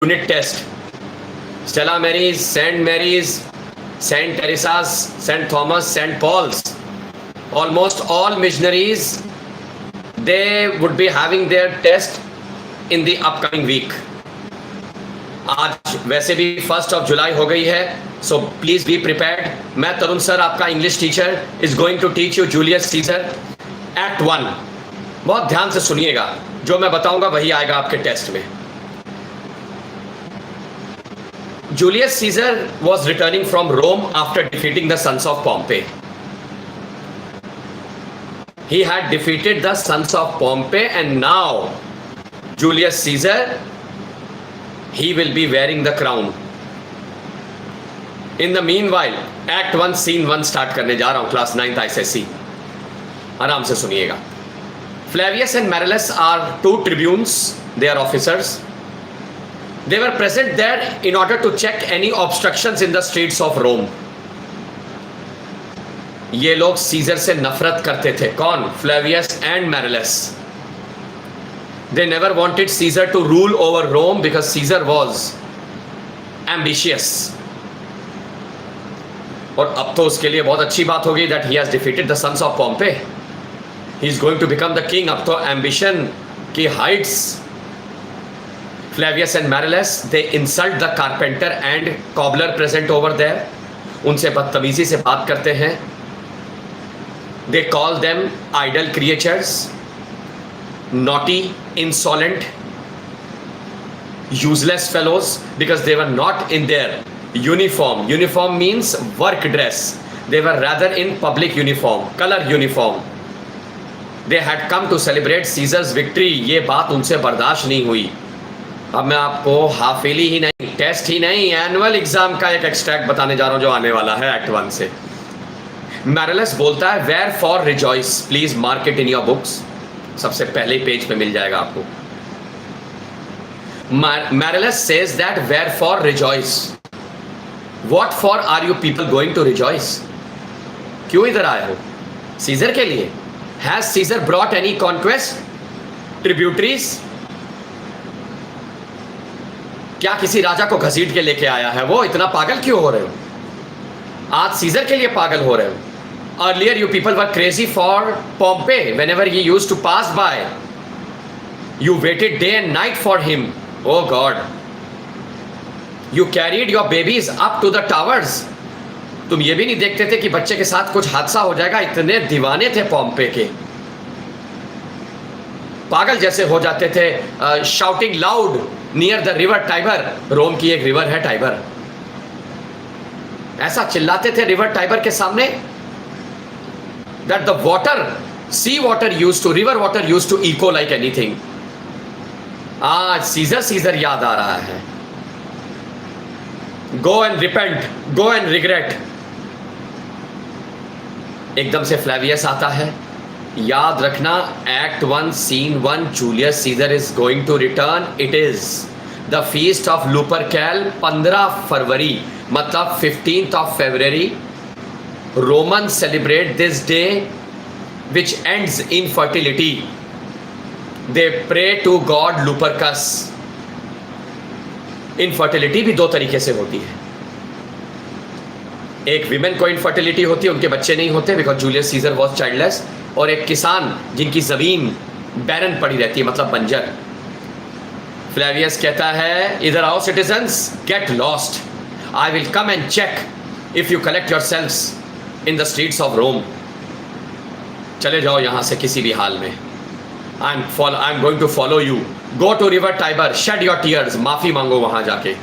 unit test. Stella Maris, St. Mary's, St. Teresa's, St. Thomas, St. Paul's. Almost all missionaries, they would be having their test in the upcoming week. आज वैसे भी 1 जुलाई हो गई है, so please be prepared. मैं तरुण sir आपका English teacher is going to teach you Julius Caesar Act 1. बहुत ध्यान से सुनिएगा, जो मैं बताऊंगा वही आएगा आपके टेस्ट में. Julius Caesar was returning from Rome after defeating the sons of Pompey. He had defeated the sons of Pompey, and now Julius Caesar, he will be wearing the crown. In the meanwhile, Act 1 Scene 1 start करने जा रहा हूं, class 9th ICSE. आराम से सुनिएगा. Flavius and Marullus are two tribunes. They are officers. They were present there in order to check any obstructions in the streets of Rome. ये लोग scissor से नफरत करते थे. कौन? Flavius and Marullus. They never wanted Caesar to rule over Rome because Caesar was ambitious. और अब तो उसके लिए बहुत अच्छी बात होगी that he has defeated the sons of Pompey. He is going to become the king. अब तो ambition की heights. Flavius and Marullus, they insult the carpenter and cobbler present over there. उनसे बदतमीजी से बात करते हैं. They call them idle creatures, naughty, insolent, useless fellows because they were not in their uniform. Uniform means work dress. They were rather in public uniform, color uniform. They had come to celebrate Caesar's victory. ये बात उनसे बर्दाश्त नहीं हुई. अब मैं आपको half-yearly ही नहीं, टेस्ट ही नहीं, एनुअल एग्जाम का एक एक्सट्रैक्ट बताने जा रहा हूं जो आने वाला है एक्ट 1 से. मैरुलस बोलता है wherefore rejoice, please mark it in your books. सबसे पहले पेज पे मिल जाएगा आपको. Marullus says that wherefore rejoice. What for are you people going to rejoice? क्यों इधर आए हो? सीजर के लिए. Has Caesar brought any conquest, tributaries? क्या किसी राजा को घसीट के लेके आया है वो? इतना पागल क्यों हो रहे हो? आज सीजर के लिए पागल हो रहे हो. Earlier you people were crazy for Pompey. Whenever he used to pass by, you waited day and night for him. Oh God. You carried your babies up to the towers. तुम ये भी नहीं देखते थे कि बच्चे के साथ कुछ हादसा हो जाएगा. इतने दीवाने थे पॉम्पे के. पागल जैसे हो जाते थे. Shouting loud near the river Tiber. Rome की एक रिवर है टाइबर. ऐसा चिल्लाते थे रिवर टाइबर के सामने that the water, sea water used to, river water used to echo like anything. आज सीजर याद आ रहा है. Go and repent, go and regret. एकदम से फ्लेवियस आता है. याद रखना, act 1 scene 1, Julius Caesar is going to return. It is the feast of Lupercal. 15 फरवरी मतलब 15th of February. Romans celebrate this day which ends in fertility. They pray to God Lupercus. Infertility भी दो तरीके से होती है. एक women को इनफर्टिलिटी होती है, उनके बच्चे नहीं होते because Julius Caesar was childless. और एक किसान जिनकी जमीन बैरन पड़ी रहती है मतलब बंजर. फ्लेवियस कहता है इधर आओ citizens, get lost. I will come and check if you collect yourselves in the streets of Rome. चले जाओ यहाँ से किसी भी हाल में. I'm going to follow you. Go to river Tiber, shed your tears. माफी मांगो वहाँ जाके.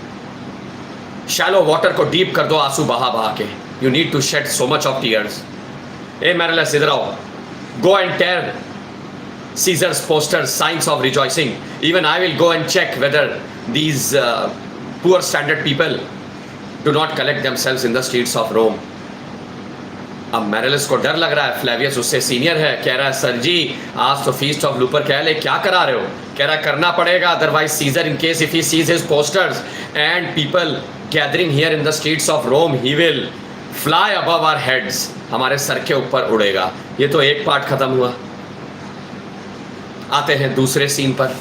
Shallow water को deep कर दो आंसू बहा बहा के. You need to shed so much of tears. ए मैरुलस इधर आओ. Go and tear Caesar's posters, signs of rejoicing. Even I will go and check whether these poor standard people do not collect themselves in the streets of Rome. अब मैरुलस को डर लग रहा है. Flavius उससे senior है. कह रहा है सर जी आज तो फीस्ट ऑफ लुपरकैल है, क्या करा रहे हो? कह रहा करना पड़ेगा, otherwise Caesar in case if he sees his posters and people gathering here in the streets of Rome, he will fly above our heads. हमारे सर के ऊपर उड़ेगा. ये तो एक पार्ट खत्म हुआ. आते हैं दूसरे सीन पर.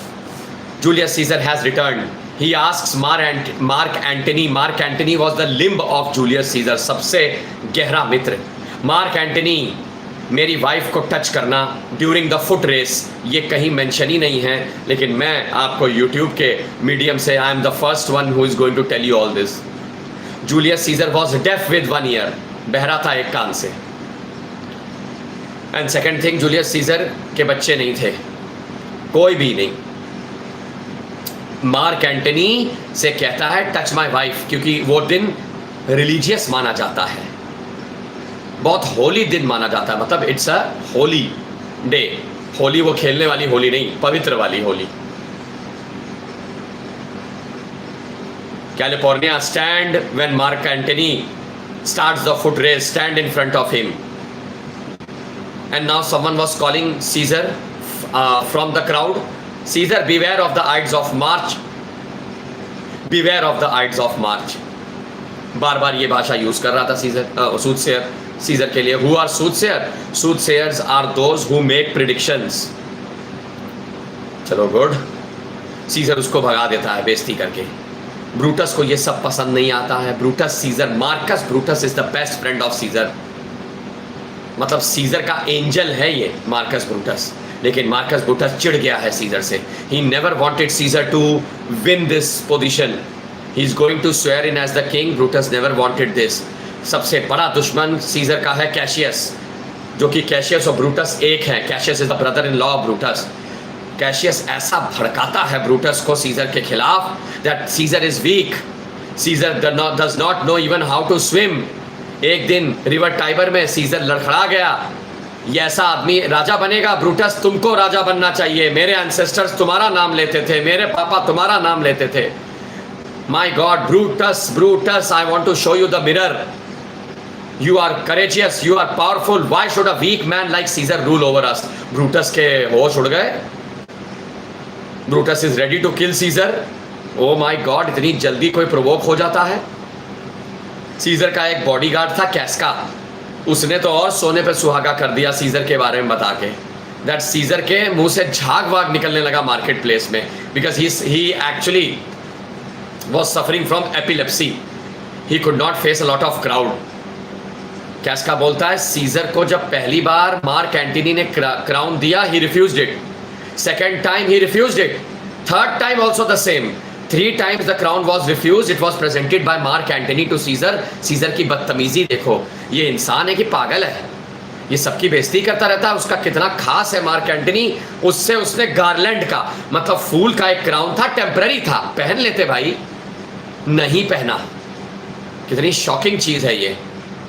Julius Caesar has returned. He asks Mark Antony. Mark Antony was the limb of Julius Caesar, सबसे गहरा मित्र. मार्क एंटनी मेरी वाइफ को टच करना ड्यूरिंग द फुट रेस, ये कहीं मेंशन ही नहीं है, लेकिन मैं आपको यूट्यूब के मीडियम से I am the first one who is going to tell you all this. Julius Caesar was deaf with 1 year, बहरा था एक कान से. And second thing, Julius Caesar के बच्चे नहीं थे, कोई भी नहीं. मार्क एंटनी से कहता है टच माई वाइफ, क्योंकि वो दिन रिलीजियस माना जाता है, बहुत होली दिन माना जाता है, मतलब it's a holy day. Holy वो खेलने वाली होली नहीं, पवित्र वाली holy. Calpurnia stand when Mark Antony starts the foot race, stand in front of him. And now someone was calling Caesar from the crowd, Caesar, beware of the Ides of March. Beware of the Ides of March. बार बार ये भाषा use कर रहा था सूदसेयर, scissor के लिए. Who are soothsayer? Soothsayers are those who make predictions. चलो good. Scissor उसको भगा देता है बेइज्जती करके. ब्रूटस को ये सब पसंद नहीं आता है. Brutus Caesar, Marcus Brutus is the best friend of Caesar, मतलब सीजर का एंजल है ये मार्कस ब्रूटस. लेकिन मार्कस ब्रूटस चिढ़ गया है सीजर से. He never wanted Caesar to win this position. He is going to swear in as the king. Brutus never wanted this. सबसे बड़ा दुश्मन सीजर का है कैशियस, जो कि कैशियस और ब्रूटस एक है. Cassius is the brother in law of Brutus. Cassius ऐसा भड़काता है ब्रूटस को सीजर के खिलाफ that Caesar is weak. Caesar does not know even how to swim. एक दिन रिवर टाइबर में सीजर लड़खड़ा गया. ये ऐसा आदमी राजा बनेगा? ब्रूटस, तुमको राजा बनना चाहिए. मेरे एंसेस्टर्स तुम्हारा नाम लेते थे, मेरे पापा तुम्हारा नाम लेते थे. My God, Brutus, Brutus, I want to show you the mirror. You are courageous, you are powerful. Why should a weak man like Caesar rule over us? Brutus के होश उड़ गए. Brutus is ready to kill Caesar. Oh my God, इतनी जल्दी कोई provoke हो जाता है? सीजर का एक बॉडीगार्ड था कैस्का, उसने तो और सोने पे सुहागा कर दिया सीजर के बारे में बता के. दैट सीजर के मुंह से झाग वाग निकलने लगा मार्केट प्लेस में, because he actually was suffering from epilepsy. He could not face a lot of crowd. Casca बोलता है सीजर को जब पहली बार मार्क एंटनी ने क्राउन दिया, he refused it. Second time he refused it. Third time also the same. 3 times the crown was refused. It was presented by Mark Antony to Caesar. Caesar की बदतमीजी देखो. ये इंसान है कि पागल है? ये सबकी बेइज्जती करता रहता है. उसका कितना खास है मार्क एंटनी. उससे उसने गार्लैंड का, मतलब फूल का एक क्राउन था, टेम्पररी था, पहन लेते भाई. नहीं पहना. कितनी शॉकिंग चीज है ये.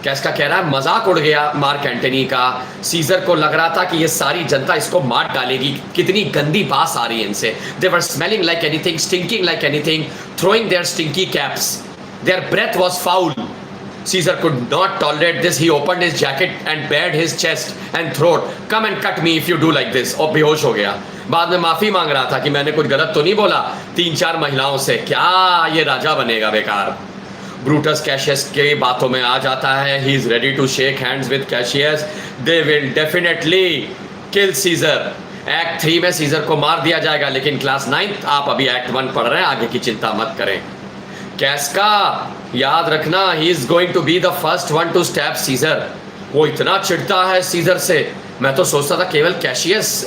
कैस्का कह रहा है मजाक उड़ गया मार्क एंटनी का. सीजर को लग रहा था कि ये सारी जनता इसको मार डालेगी. कितनी गंदी बास आ रही है इनसे. They were smelling like anything, stinking like anything, throwing their stinky caps. Their breath was foul. Caesar could not tolerate this. He opened his jacket and bared his chest and throat. Come and cut me if you do like this. और बेहोश हो गया. बाद में माफी मांग रहा था कि मैंने कुछ गलत तो नहीं बोला 3-4 महिलाओं से. क्या ये राजा बनेगा बेकार? ब्रूटस कैशियस के बातों में आ जाता है. He is ready to shake hands with Cassius. They will definitely kill Caesar. Act 3 में सीजर को मार दिया जाएगा, लेकिन क्लास 9th, आप अभी एक्ट 1 पढ़ रहे हैं, आगे की चिंता मत करें. कैस्का, याद रखना, he is going to be the first one to stab Caesar. वो इतना चिढ़ता है सीजर से. मैं तो सोचता था केवल Cassius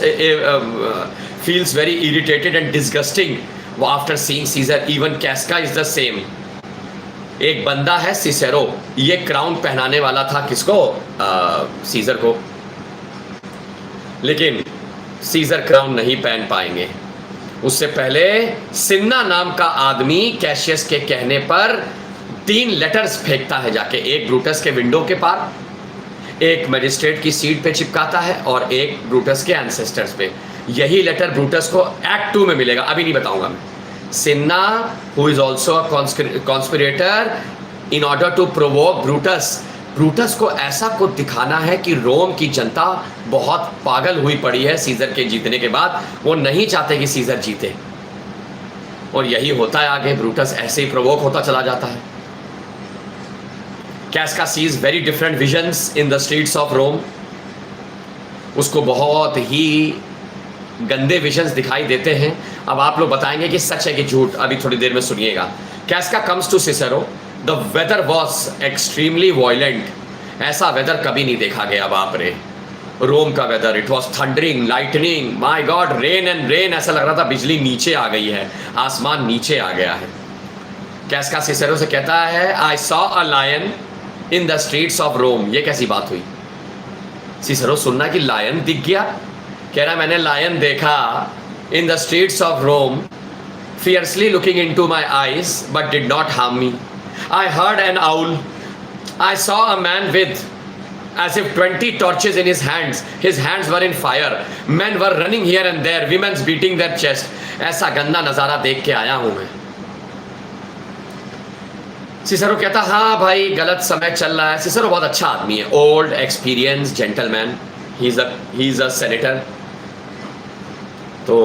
feels very irritated and disgusting after seeing Caesar. Even Casca is the same. एक बंदा है सिसेरो, ये क्राउन पहनाने वाला था किसको? सीजर को. लेकिन सीजर क्राउन नहीं पहन पाएंगे. उससे पहले सिन्ना नाम का आदमी कैशियस के कहने पर 3 लेटर्स फेंकता है जाके. एक ब्रूटस के विंडो के पार, एक मजिस्ट्रेट की सीट पे चिपकाता है, और एक ब्रूटस के एंसेस्टर्स पे. यही लेटर ब्रूटस को एक्ट 2 में मिलेगा. अभी नहीं बताऊंगा मैं. Cinna, who is also a conspirator, in order to provoke Brutus. Brutus को ऐसा कुछ दिखाना है कि रोम की जनता बहुत पागल हुई पड़ी है सीजर के जीतने के बाद. वो नहीं चाहते कि सीजर जीते, और यही होता है आगे. ब्रूटस ऐसे ही प्रोवोक होता चला जाता है. Casca sees very different visions in the streets of Rome. उसको बहुत ही गंदे विजन्स दिखाई देते हैं. अब आप लोग बताएंगे कि सच है कि झूठ, अभी थोड़ी देर में सुनिएगा। Casca comes to Cicero, the weather was extremely violent, ऐसा वेदर कभी नहीं देखा गया बाप रे। रोम का weather, it was thundering, lightning, my god, rain and rain, ऐसा लग रहा था बिजली नीचे आ गई है, आसमान नीचे आ गया है। कैस्का सिसेरो से कहता है I saw a lion in the streets of Rome, ये कैसी बात हुई? सिसेरो सुनना कि लायन दिख गया, कह रहा मैंने लायन देखा in the streets of Rome, fiercely looking into my eyes but did not harm me. I heard an owl. I saw a man with as if 20 torches in his hands. His hands were in fire. Men were running here and there. Women beating their chest. ऐसा गंदा नज़ारा देख के आया हूँ मैं। Cicero कहता हाँ भाई गलत समय चल रहा है। सिसेरो बहुत अच्छा आदमी है, old experience gentleman, he is a senator. तो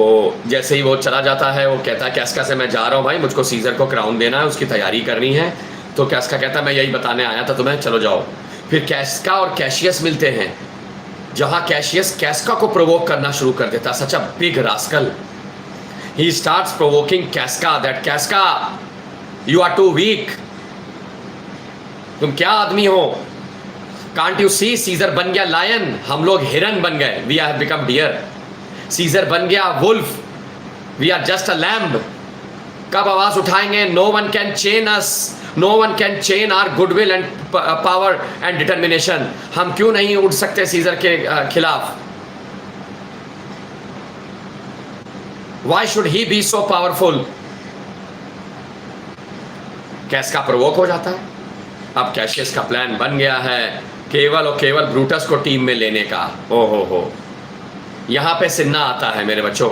जैसे ही वो चला जाता है वो कहता है कैस्का से मैं जा रहा हूँ भाई, मुझको सीजर को क्राउन देना है, उसकी तैयारी करनी है। तो कैस्का कहता है मैं यही बताने आया था तुम्हें, चलो जाओ। फिर कैस्का और कैशियस मिलते हैं, जहाँ कैशियस कैस्का को प्रोवोक करना शुरू कर देता, such a big rascal. He starts provoking Casca that Casca you are too weak, तुम क्या आदमी हो, कांट यू सी सीजर बन गया लायन, हम लोग हिरन बन गए, we have become deer. Caesar बन गया wolf, we are just a lamb. कब आवाज उठाएंगे? No one can chain us, no one can chain our goodwill and power and determination. हम क्यों नहीं उठ सकते सीजर के खिलाफ? Why should he be so powerful? Casca provoke हो जाता है। अब कैशियस का प्लान बन गया है केवल और केवल ब्रूटस को टीम में लेने का। ओहो हो, यहाँ पे सिन्ना आता है मेरे बच्चों।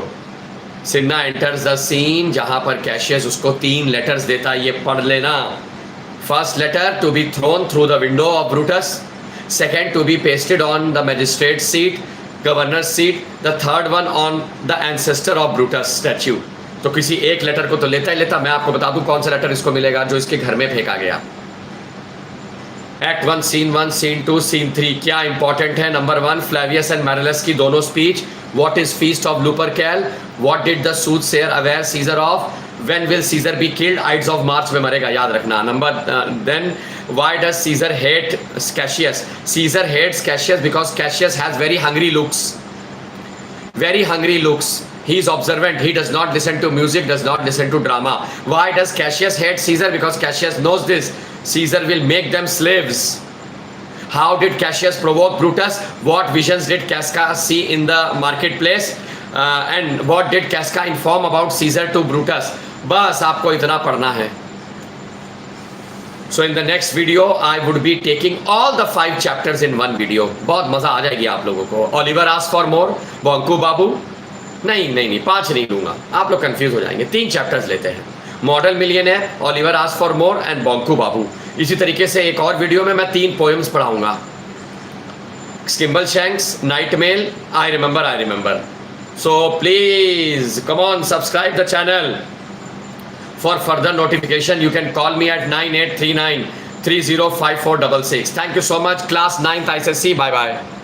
सिन्ना एंटर्स द सीन, जहाँ पर कैशियस उसको 3 लेटर्स देता है, ये पढ़ लेना। First letter to be thrown through the window of Brutus, second to be pasted on the magistrate seat, governor seat, the third one on the ancestor of Brutus statue. तो किसी एक letter को तो लेता ही लेता। मैं आपको बता दूं कौन सा लेटर इसको मिलेगा, जो इसके घर में फेंका गया। एक्ट 1 सीन 1 सीन 2 सीन 3 क्या इंपॉर्टेंट है? नंबर 1 फ्लेवियस एंड मैरिलस की दोनों speech. What is feast of Lupercal? What did the soothsayer aware Caesar of? When will Caesar be killed? Ides of March में मरेगा, याद रखना। Number then why does Caesar hate Cassius? Caesar hates Cassius because Cassius has very hungry looks, very hungry looks. He is observant, he does not listen to music, does not listen to drama. Why does Cassius hate Caesar? Because Cassius knows this, Caesar will make them slaves. How did Cassius provoke Brutus? What visions did Casca see in the marketplace? And what did Casca inform about Caesar to Brutus? बस आपको इतना पढ़ना है। So in the next video I would be taking all the 5 chapters in one video. बहुत मज़ा आ जाएगी आप लोगों को। Oliver asked for more, Bonku बाबू नहीं 5 नहीं लूँगा, आप लोग कंफ्यूज हो जाएंगे। 3 चैप्टर्स लेते हैं, model millionaire, Oliver asked for more and Bonku Babu. इसी तरीके से एक और वीडियो में मैं 3 पोएम्स पढ़ाऊँगा, Skimbleshanks, night mail, I remember. So please come on, subscribe the channel. For further notification, you can call me at 9839 305466. Thank you so much, class 9th ICSE. Bye bye.